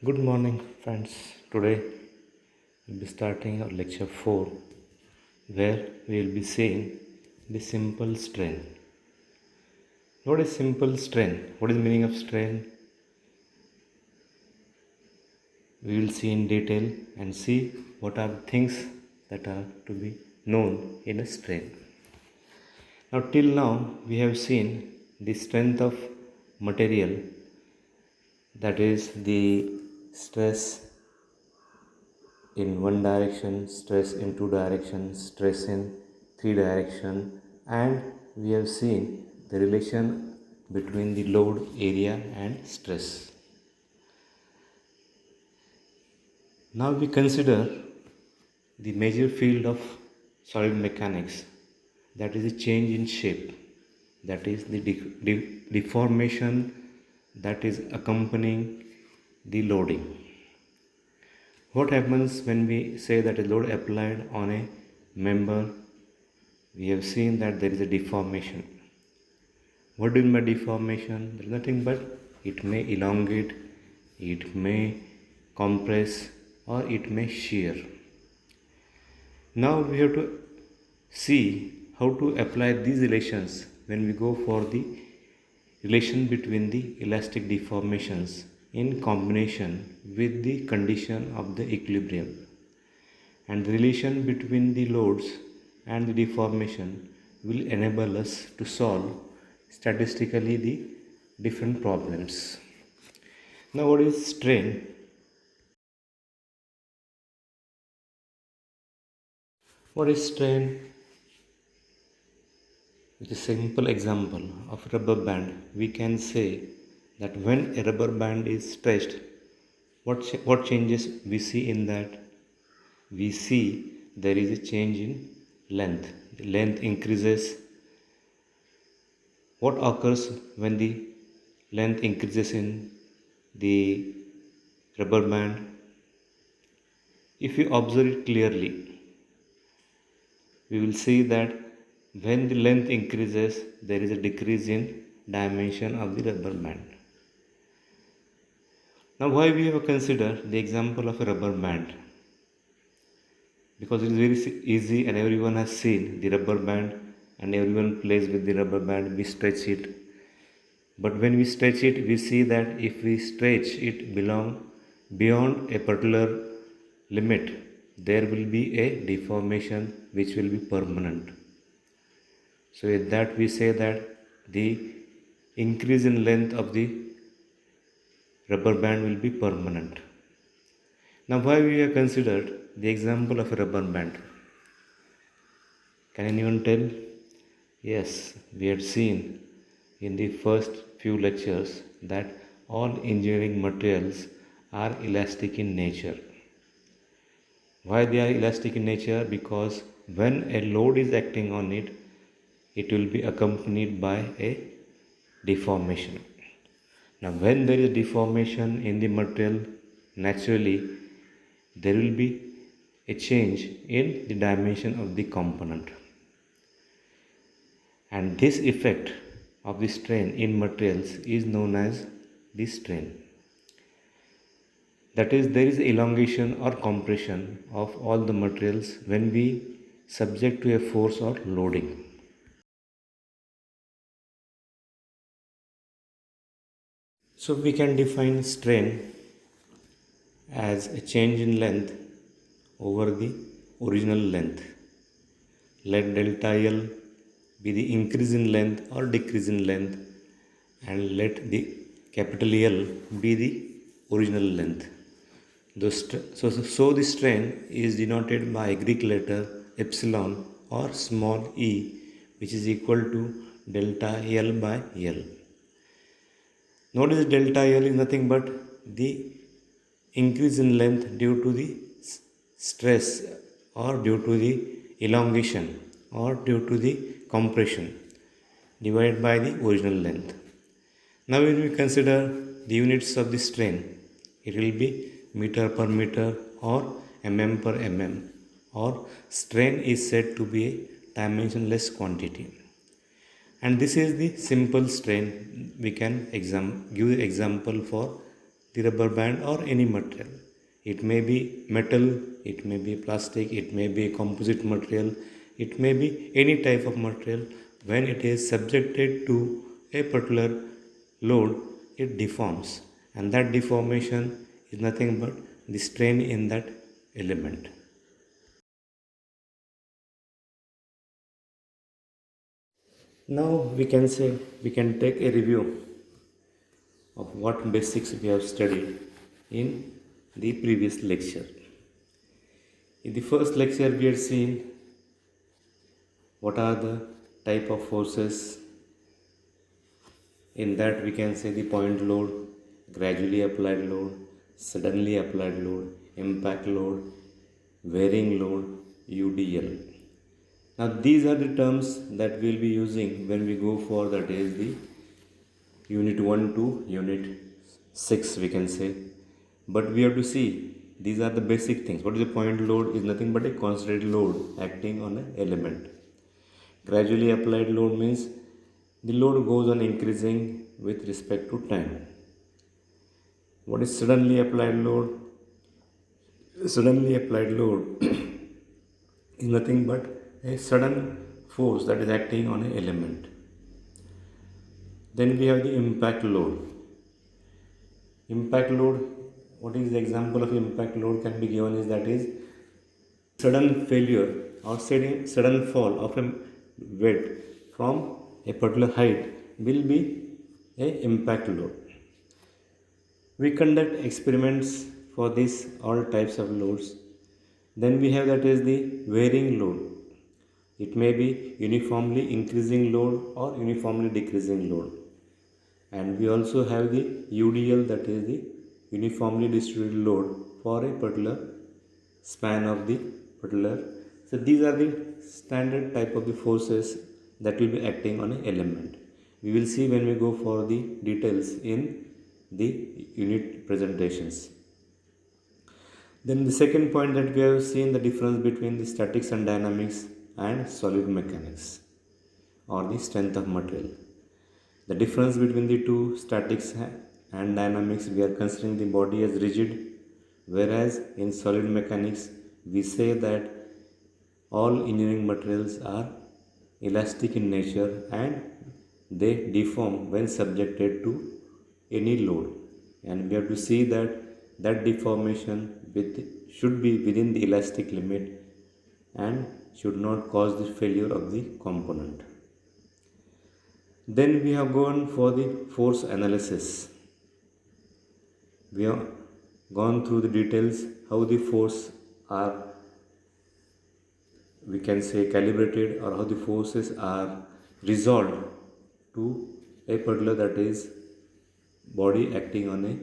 Good morning, friends. Today we'll be starting our lecture 4 where we will be seeing the simple strain. What is simple strain? What is the meaning of strain? We will see in detail and see what are the things that are to be known in a strain. Now, till now, we have seen the strength of material, that is the stress in one direction, stress in two directions, stress in three direction, and we have seen the relation between the load area and stress. Now we consider the major field of solid mechanics, that is a change in shape, that is the deformation that is accompanying the loading. What happens when we say that a load applied on a member? We have seen that there is a deformation. What do you mean by deformation? There is nothing but it may elongate, it may compress, or it may shear. Now we have to see how to apply these relations when we go for the relation between the elastic deformations in combination with the condition of the equilibrium, and the relation between the loads and the deformation will enable us to solve statistically the different problems. Now, what is strain? What is strain? With a simple example of rubber band, we can say that when a rubber band is stretched, what changes we see in that? We see there is a change in length. The length increases. What occurs when the length increases in the rubber band? If you observe it clearly, we will see that when the length increases, there is a decrease in dimension of the rubber band. Now, why we have considered the example of a rubber band? Because it is very easy and everyone has seen the rubber band and everyone plays with the rubber band. We stretch it, but when we stretch it, we see that if we stretch it beyond a particular limit, there will be a deformation which will be permanent. So with that we say that the increase in length of the rubber band will be permanent. Now, why we have considered the example of a rubber band? Can anyone tell? Yes, we had seen in the first few lectures that all engineering materials are elastic in nature. Why they are elastic in nature? Because when a load is acting on it, it will be accompanied by a deformation. Now, when there is deformation in the material, naturally there will be a change in the dimension of the component, and this effect of the strain in materials is known as the strain. That is, there is elongation or compression of all the materials when we subject to a force or loading. So we can define strain as a change in length over the original length. Let delta L be the increase in length or decrease in length, and let the capital L be the original length. So the strain is denoted by a Greek letter epsilon or small e, which is equal to delta L by L. Notice delta L is nothing but the increase in length due to the stress or due to the elongation or due to the compression divided by the original length. Now, when we consider the units of the strain, it will be meter per meter or mm per mm, or strain is said to be a dimensionless quantity. And this is the simple strain. We can give example for the rubber band or any material. It may be metal, it may be plastic, it may be a composite material, it may be any type of material. When it is subjected to a particular load, it deforms, and that deformation is nothing but the strain in that element. Now we can take a review of what basics we have studied in the previous lecture. In the first lecture, we had seen what are the type of forces. In that, we can say the point load, gradually applied load, suddenly applied load, impact load, varying load, UDL. Now, these are the terms that we will be using when we go for, that is the unit 1 to unit 6, we can say. But we have to see these are the basic things. What is the point load? Is nothing but a concentrated load acting on an element. Gradually applied load means the load goes on increasing with respect to time. What is suddenly applied load? Suddenly applied load is nothing but a sudden force that is acting on an element. Then we have the impact load. Impact load, what is the example of impact load can be given is, that is sudden failure or sudden fall of a weight from a particular height will be a impact load. We conduct experiments for this all types of loads. Then we have, that is the varying load. It may be uniformly increasing load or uniformly decreasing load. And we also have the UDL, that is the uniformly distributed load for a particular span of the particular. So these are the standard type of the forces that will be acting on an element. We will see when we go for the details in the unit presentations. Then the second point that we have seen, the difference between the statics and dynamics and solid mechanics, or the strength of material. The difference between the two, statics and dynamics, we are considering the body as rigid, whereas in solid mechanics we say that all engineering materials are elastic in nature and they deform when subjected to any load, and we have to see that deformation should be within the elastic limit and should not cause the failure of the component. Then we have gone for the force analysis. We have gone through the details how the force are, we can say, calibrated, or how the forces are resolved to a particular, that is body acting on a.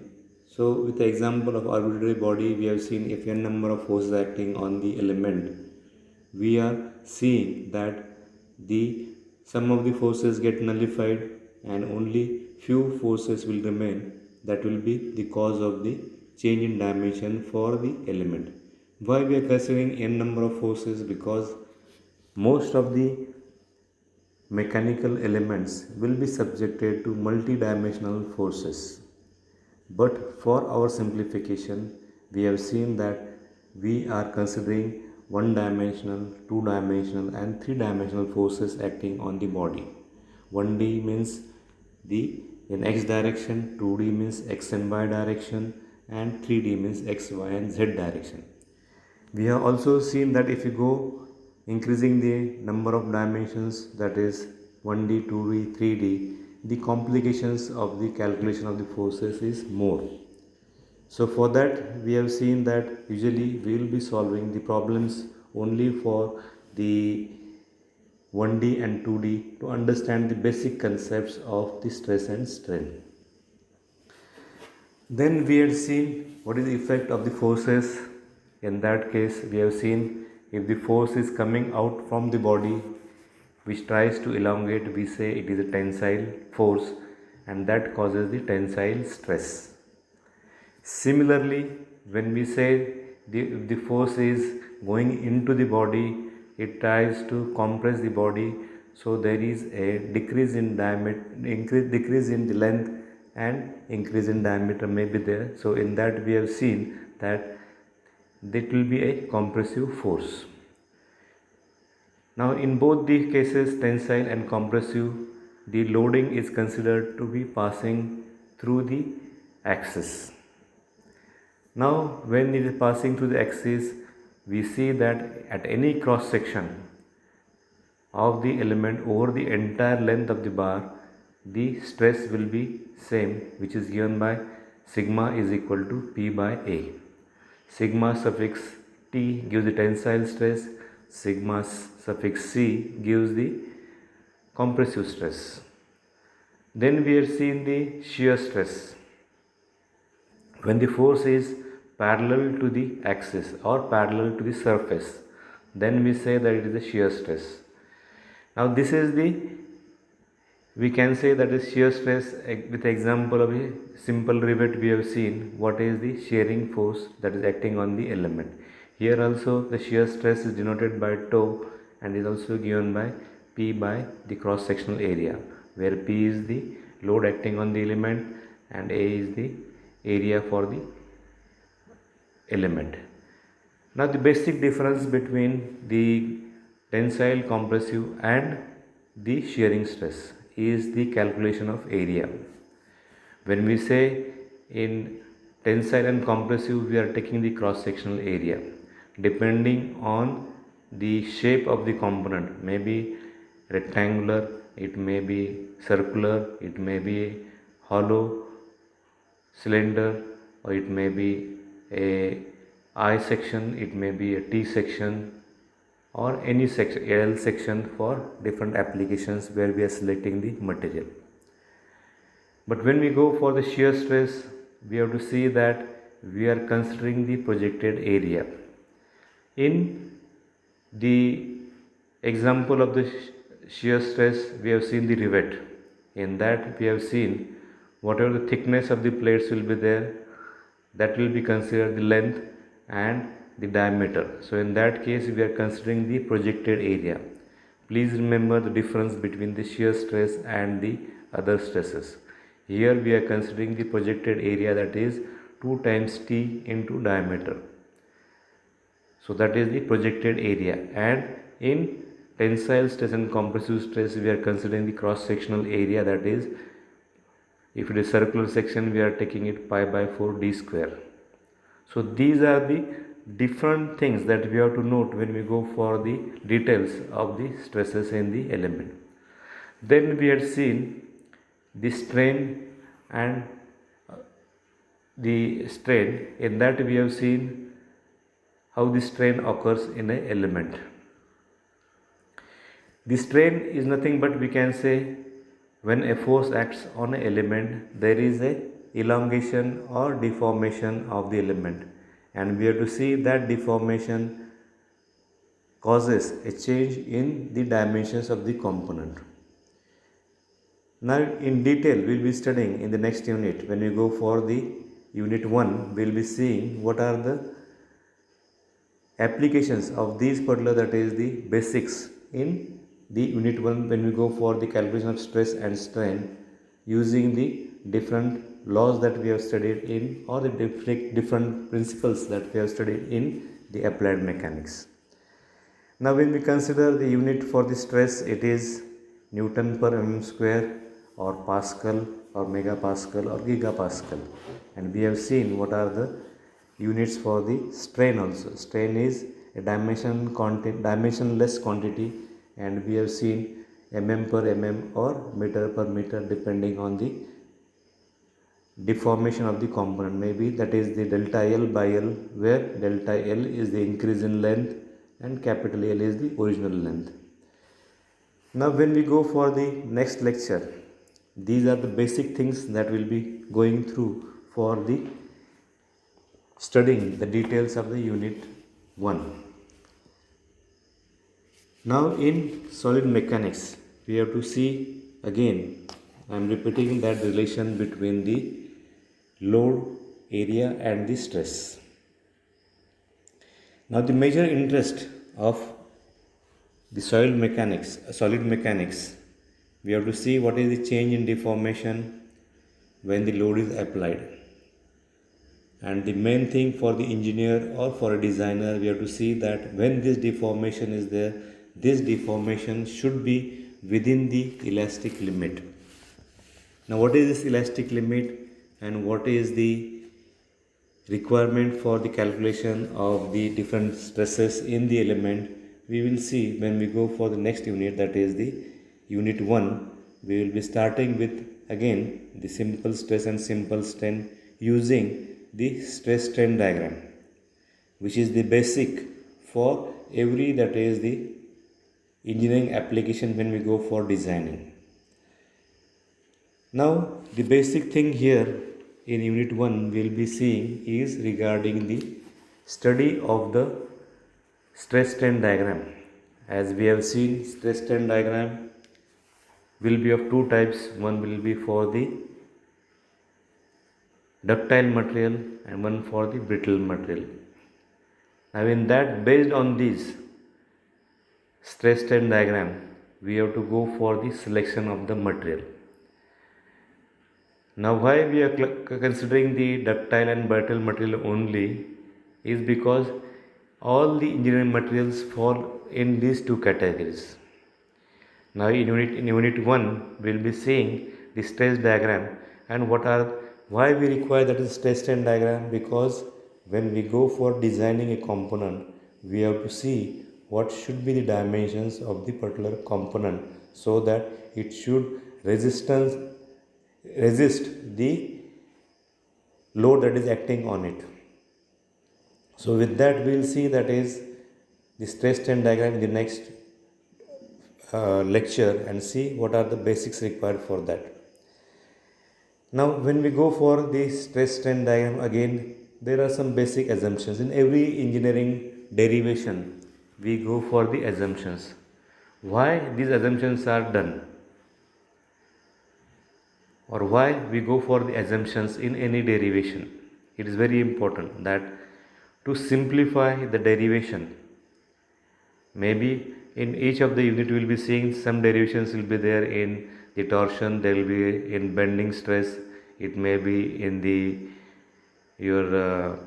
So with the example of arbitrary body, we have seen if n number of forces acting on the element, we are seeing that the some of the forces get nullified and only few forces will remain, that will be the cause of the change in dimension for the element. Why we are considering n number of forces? Because most of the mechanical elements will be subjected to multi-dimensional forces. But for our simplification, we have seen that we are considering one-dimensional, two-dimensional and three-dimensional forces acting on the body. 1D means the in x direction, 2D means x and y direction, and 3D means x, y and z direction. We have also seen that if you go increasing the number of dimensions, that is 1D, 2D, 3D, the complications of the calculation of the forces is more. So for that we have seen that usually we will be solving the problems only for the 1D and 2D to understand the basic concepts of the stress and strain. Then we had seen what is the effect of the forces. In that case, we have seen if the force is coming out from the body which tries to elongate, we say it is a tensile force, and that causes the tensile stress. Similarly, when we say the force is going into the body, it tries to compress the body, so there is a decrease in diameter, decrease in the length, and increase in diameter may be there. So in that we have seen that it will be a compressive force. Now in both the cases, tensile and compressive, the loading is considered to be passing through the axis. Now when it is passing through the axis, we see that at any cross section of the element over the entire length of the bar, the stress will be same, which is given by sigma is equal to P by A. Sigma suffix T gives the tensile stress, sigma suffix C gives the compressive stress. Then we are seeing the shear stress. When the force is parallel to the axis or parallel to the surface, then we say that it is a shear stress. Now this is we can say that is shear stress with example of a simple rivet. We have seen what is the shearing force that is acting on the element. Here also the shear stress is denoted by tau and is also given by P by the cross sectional area, where P is the load acting on the element and A is the area for the element. Now the basic difference between the tensile, compressive and the shearing stress is the calculation of area. When we say in tensile and compressive, we are taking the cross sectional area depending on the shape of the component, maybe rectangular, it may be circular, it may be hollow, cylinder, or it may be a I section, it may be a T section, or any section, L section for different applications where we are selecting the material. But when we go for the shear stress, we have to see that we are considering the projected area. In the example of the shear stress, we have seen the rivet. In that we have seen whatever the thickness of the plates will be there, that will be considered the length and the diameter. So in that case we are considering the projected area. Please remember the difference between the shear stress and the other stresses. Here we are considering the projected area, that is 2 times T into diameter. So that is the projected area. And in tensile stress and compressive stress, we are considering the cross sectional area, that is, if it is circular section, we are taking it pi by 4 d square. So these are the different things that we have to note when we go for the details of the stresses in the element. Then we had seen the strain and the strain. In that we have seen how the strain occurs in an element. The strain is nothing but, we can say, when a force acts on an element, there is a elongation or deformation of the element, and we have to see that deformation causes a change in the dimensions of the component. Now in detail we will be studying in the next unit. When we go for the unit 1, we will be seeing what are the applications of these particular, that is the basics in the unit 1 when we go for the calculation of stress and strain using the different laws that we have studied in, or the different principles that we have studied in the applied mechanics. Now when we consider the unit for the stress, it is Newton per mm square or Pascal or megapascal or gigapascal, and we have seen what are the units for the strain also. Strain is a dimensionless quantity, and we have seen mm per mm or meter per meter depending on the deformation of the component. Maybe that is the delta L by L, where delta L is the increase in length and capital L is the original length. Now when we go for the next lecture, these are the basic things that we will be going through for the studying the details of the unit 1. Now in solid mechanics, we have to see again, I am repeating that relation between the load, area and the stress. Now the major interest of the solid mechanics, we have to see what is the change in deformation, when the load is applied. And the main thing for the engineer or for a designer, we have to see that when this deformation is there, this deformation should be within the elastic limit. Now, what is this elastic limit and what is the requirement for the calculation of the different stresses in the element? We will see when we go for the next unit, that is the unit 1. We will be starting with again the simple stress and simple strain using the stress strain diagram, which is the basic for every, that is the engineering application when we go for designing. Now, the basic thing here in unit 1 we will be seeing is regarding the study of the stress strain diagram. As we have seen, stress strain diagram will be of two types. One will be for the ductile material and one for the brittle material. Now, in that, based on this stress strain diagram, we have to go for the selection of the material. Now, why we are considering the ductile and brittle material only is because all the engineering materials fall in these two categories. Now, in unit 1, we will be seeing the stress diagram and why we require that is stress strain diagram, because when we go for designing a component, we have to see what should be the dimensions of the particular component so that it should resist the load that is acting on it. So with that, we will see that is the stress strain diagram in the next lecture and see what are the basics required for that. Now, when we go for the stress strain diagram, again there are some basic assumptions. In every engineering derivation, we go for the assumptions. Why these assumptions are done, or why we go for the assumptions in any derivation? It is very important that to simplify the derivation, maybe in each of the unit we will be seeing some derivations will be there in the torsion, there will be in bending stress, it may be in the your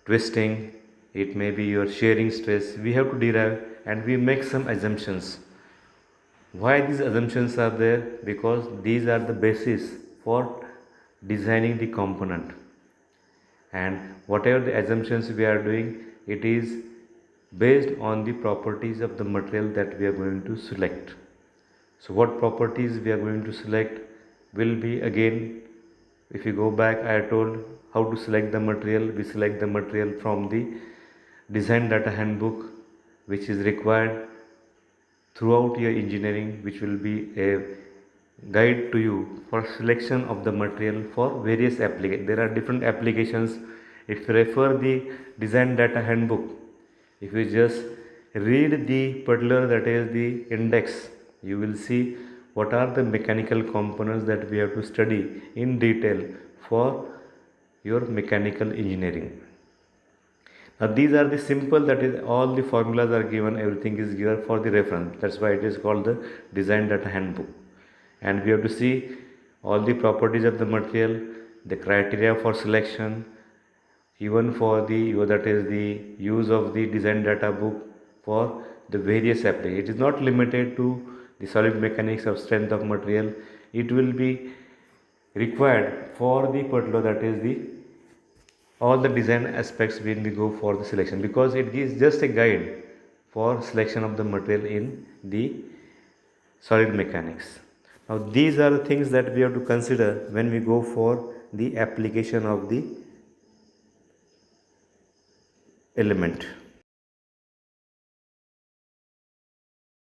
twisting, it may be your shearing stress. We have to derive and we make some assumptions. Why these assumptions are there? Because these are the basis for designing the component, and whatever the assumptions we are doing, it is based on the properties of the material that we are going to select. So what properties we are going to select will be, again, if you go back, I told how to select the material. We select the material from the design data handbook, which is required throughout your engineering, which will be a guide to you for selection of the material for various applications. There are different applications. If you refer the design data handbook, if you just read the particular, that is the index, you will see what are the mechanical components that we have to study in detail for your mechanical engineering. Now, these are the simple, that is all the formulas are given, everything is given for the reference. That's why it is called the design data handbook. And we have to see all the properties of the material, the criteria for selection, even for the that is the use of the design data book for the various applications. It is not limited to the solid mechanics of strength of material. It will be required for the particular, that is the all the design aspects when we go for the selection, because it gives just a guide for selection of the material in the solid mechanics. Now, these are the things that we have to consider when we go for the application of the element.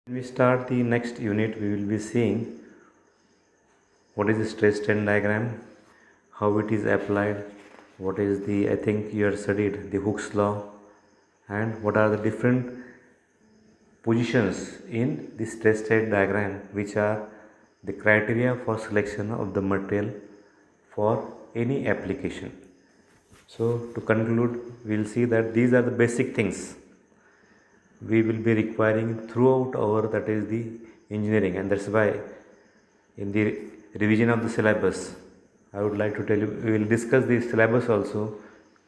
When we start the next unit, we will be seeing what is the stress strain diagram, how it is applied, what is the, I think you have studied the Hooke's law, and what are the different positions in the stress strain diagram, which are the criteria for selection of the material for any application. So, to conclude, we will see that these are the basic things we will be requiring throughout our, that is the engineering, and that's why in the revision of the syllabus I would like to tell you, we will discuss the syllabus also,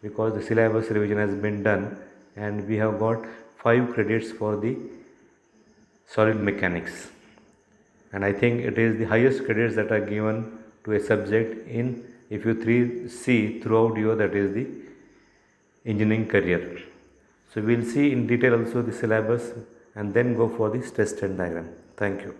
because the syllabus revision has been done and we have got 5 credits for the solid mechanics, and I think it is the highest credits that are given to a subject in, if you see throughout your, that is the engineering career. So we will see in detail also the syllabus and then go for the test and diagram. Thank you.